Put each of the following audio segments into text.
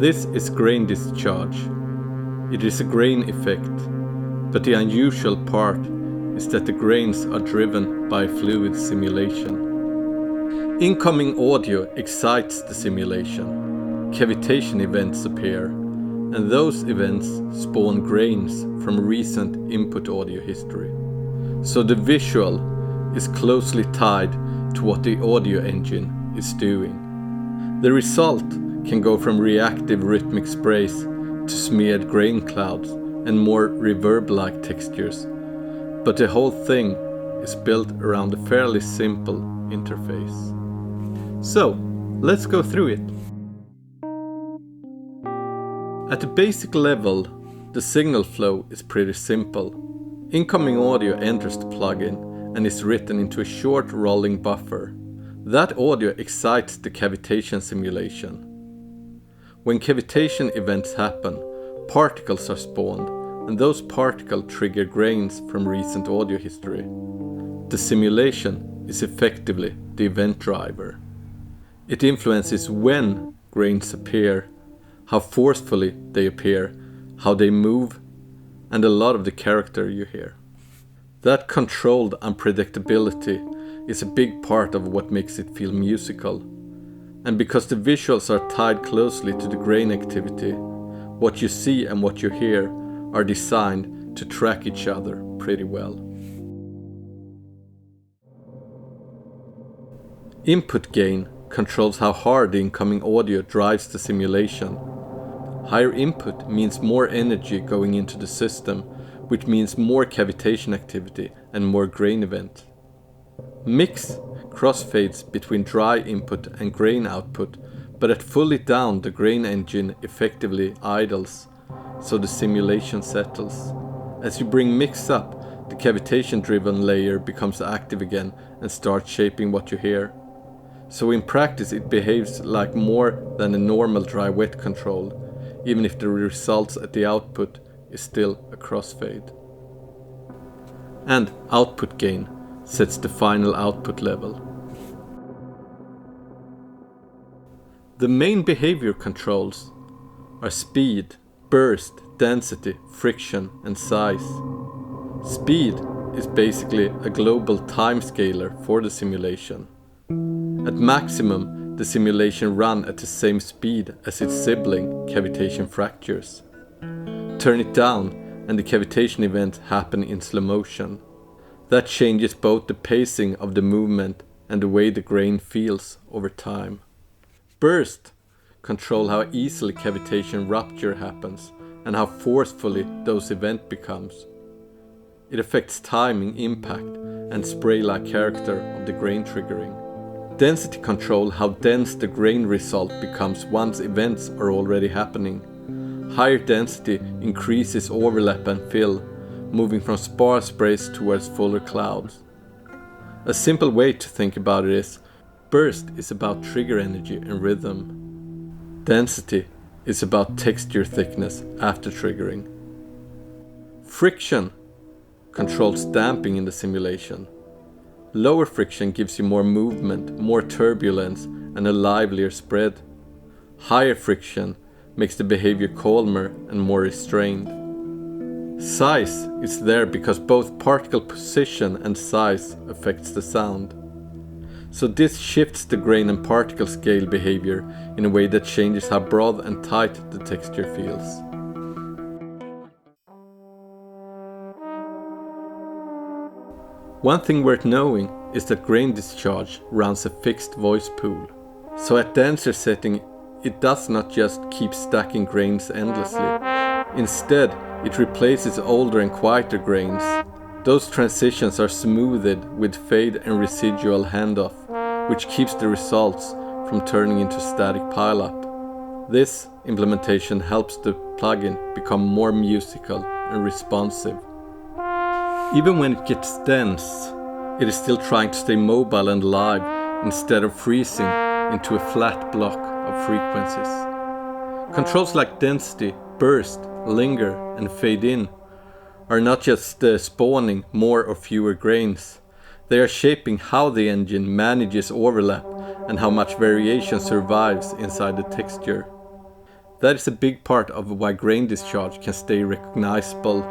This is grain discharge. It is a grain effect, but the unusual part is that the grains are driven by fluid simulation. Incoming audio excites the simulation. Cavitation events appear, and those events spawn grains from recent input audio history. So the visual is closely tied to what the audio engine is doing. The result can go from reactive rhythmic sprays to smeared grain clouds and more reverb-like textures, but the whole thing is built around a fairly simple interface. So, let's go through it. At the basic level, the signal flow is pretty simple. Incoming audio enters the plugin and is written into a short rolling buffer. That audio excites the cavitation simulation. When cavitation events happen, particles are spawned, and those particles trigger grains from recent audio history. The simulation is effectively the event driver. It influences when grains appear, how forcefully they appear, how they move, and a lot of the character you hear. That controlled unpredictability is a big part of what makes it feel musical. And because the visuals are tied closely to the grain activity, what you see and what you hear are designed to track each other pretty well. Input gain controls how hard the incoming audio drives the simulation. Higher input means more energy going into the system, which means more cavitation activity and more grain event. Mix crossfades between dry input and grain output, but at fully down the grain engine effectively idles, so the simulation settles. As you bring mix up, the cavitation-driven layer becomes active again and starts shaping what you hear. So in practice it behaves like more than a normal dry-wet control, even if the results at the output is still a crossfade. And output gain sets the final output level. The main behavior controls are speed, burst, density, friction, and size. Speed is basically a global time scaler for the simulation. At maximum, the simulation runs at the same speed as its sibling cavitation fractures. Turn it down and the cavitation event happens in slow motion. That changes both the pacing of the movement and the way the grain feels over time. Burst control how easily cavitation rupture happens and how forcefully those event becomes. It affects timing, impact, and spray-like character of the grain triggering. Density control how dense the grain result becomes once events are already happening. Higher density increases overlap and fill, moving from sparse sprays towards fuller clouds. A simple way to think about it is, burst is about trigger energy and rhythm. Density is about texture thickness after triggering. Friction controls damping in the simulation. Lower friction gives you more movement, more turbulence, and a livelier spread. Higher friction makes the behavior calmer and more restrained. Size is there because both particle position and size affects the sound. So this shifts the grain and particle scale behavior in a way that changes how broad and tight the texture feels. One thing worth knowing is that Grain Discharge runs a fixed voice pool. So at denser setting, it does not just keep stacking grains endlessly. Instead, it replaces older and quieter grains. Those transitions are smoothed with fade and residual handoff, which keeps the results from turning into static pileup. This implementation helps the plugin become more musical and responsive. Even when it gets dense, it is still trying to stay mobile and live instead of freezing into a flat block of frequencies. Controls like density, burst, linger, and fade in are not just spawning more or fewer grains. They are shaping how the engine manages overlap and how much variation survives inside the texture. That is a big part of why Grain Discharge can stay recognizable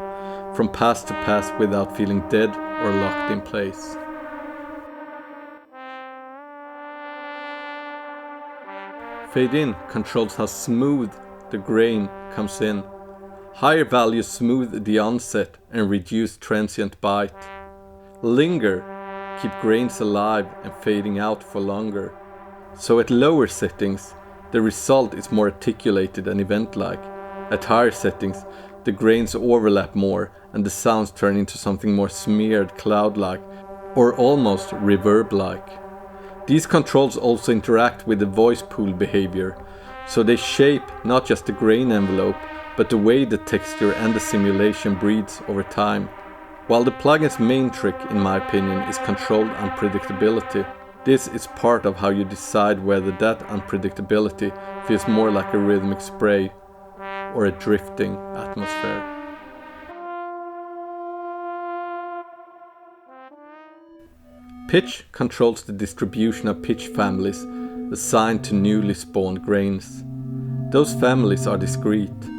from pass to pass without feeling dead or locked in place. Fade in controls how smooth the grain comes in. Higher values smooth the onset and reduce transient bite. Linger keep grains alive and fading out for longer. So at lower settings, the result is more articulated and event-like. At higher settings, the grains overlap more and the sounds turn into something more smeared, cloud-like, or almost reverb-like. These controls also interact with the voice pool behavior, so they shape not just the grain envelope, but the way the texture and the simulation breathes over time. While the plugin's main trick, in my opinion, is controlled unpredictability, this is part of how you decide whether that unpredictability feels more like a rhythmic spray or a drifting atmosphere. Pitch controls the distribution of pitch families assigned to newly spawned grains. Those families are discrete: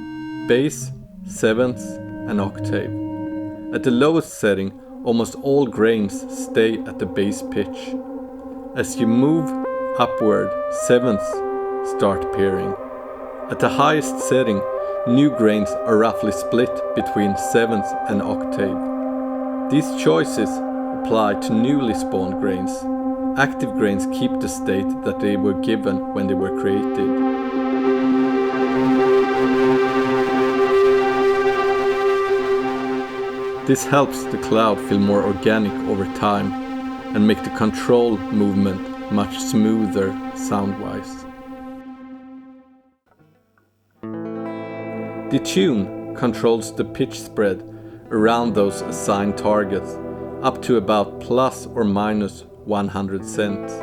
bass, sevenths, and octave. At the lowest setting, almost all grains stay at the bass pitch. As you move upward, sevenths start appearing. At the highest setting, new grains are roughly split between sevenths and octave. These choices apply to newly spawned grains. Active grains keep the state that they were given when they were created. This helps the cloud feel more organic over time and make the control movement much smoother sound-wise. Detune controls the pitch spread around those assigned targets up to about plus or minus 100 cents.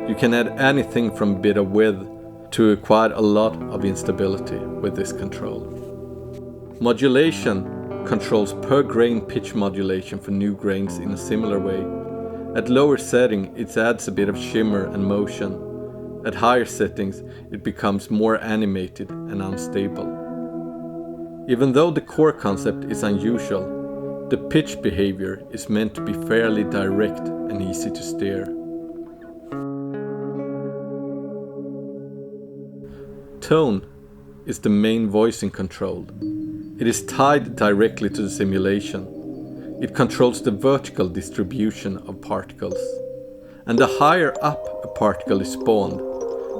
You can add anything from a bit of width to quite a lot of instability with this control. Modulation controls per grain pitch modulation for new grains in a similar way. At lower setting, it adds a bit of shimmer and motion. At higher settings, it becomes more animated and unstable. Even though the core concept is unusual, the pitch behavior is meant to be fairly direct and easy to steer. Tone is the main voicing control. It is tied directly to the simulation. It controls the vertical distribution of particles. And the higher up a particle is spawned,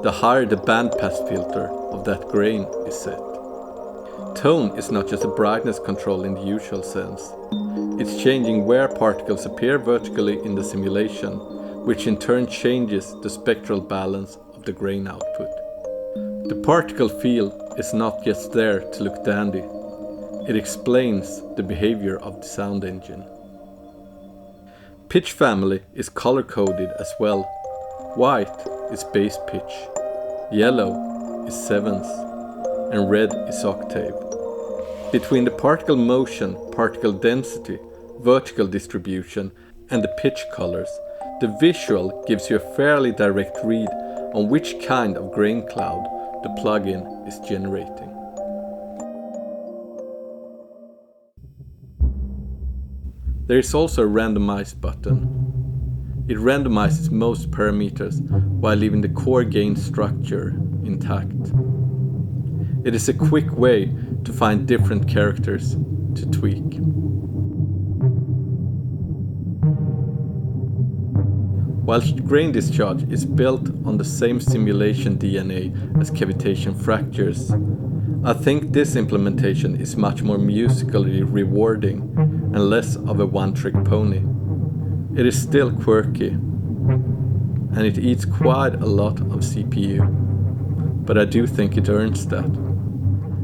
the higher the bandpass filter of that grain is set. Tone is not just a brightness control in the usual sense. It's changing where particles appear vertically in the simulation, which in turn changes the spectral balance of the grain output. The particle field is not just there to look dandy. It explains the behavior of the sound engine. Pitch family is color-coded as well. White is bass pitch, yellow is sevenths, and red is octave. Between the particle motion, particle density, vertical distribution, and the pitch colors, the visual gives you a fairly direct read on which kind of grain cloud the plugin is generating. There is also a randomize button. It randomizes most parameters while leaving the core gain structure intact. It is a quick way to find different characters to tweak. While Grain Discharge is built on the same simulation DNA as Cavitation Fractures, I think this implementation is much more musically rewarding and less of a one-trick pony. It is still quirky, and it eats quite a lot of CPU, but I do think it earns that.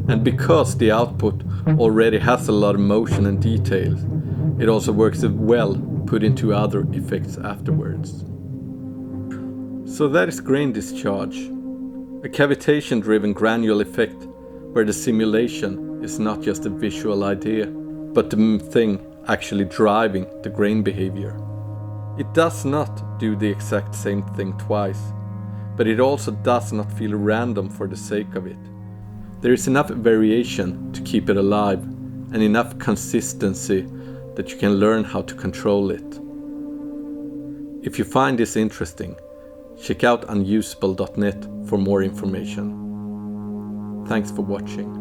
And because the output already has a lot of motion and details, it also works well put into other effects afterwards. So that is Grain Discharge, a cavitation-driven granular effect where the simulation is not just a visual idea, but the thing actually driving the grain behavior. It does not do the exact same thing twice, but it also does not feel random for the sake of it. There is enough variation to keep it alive and enough consistency that you can learn how to control it. If you find this interesting, check out unusable.net for more information. Thanks for watching.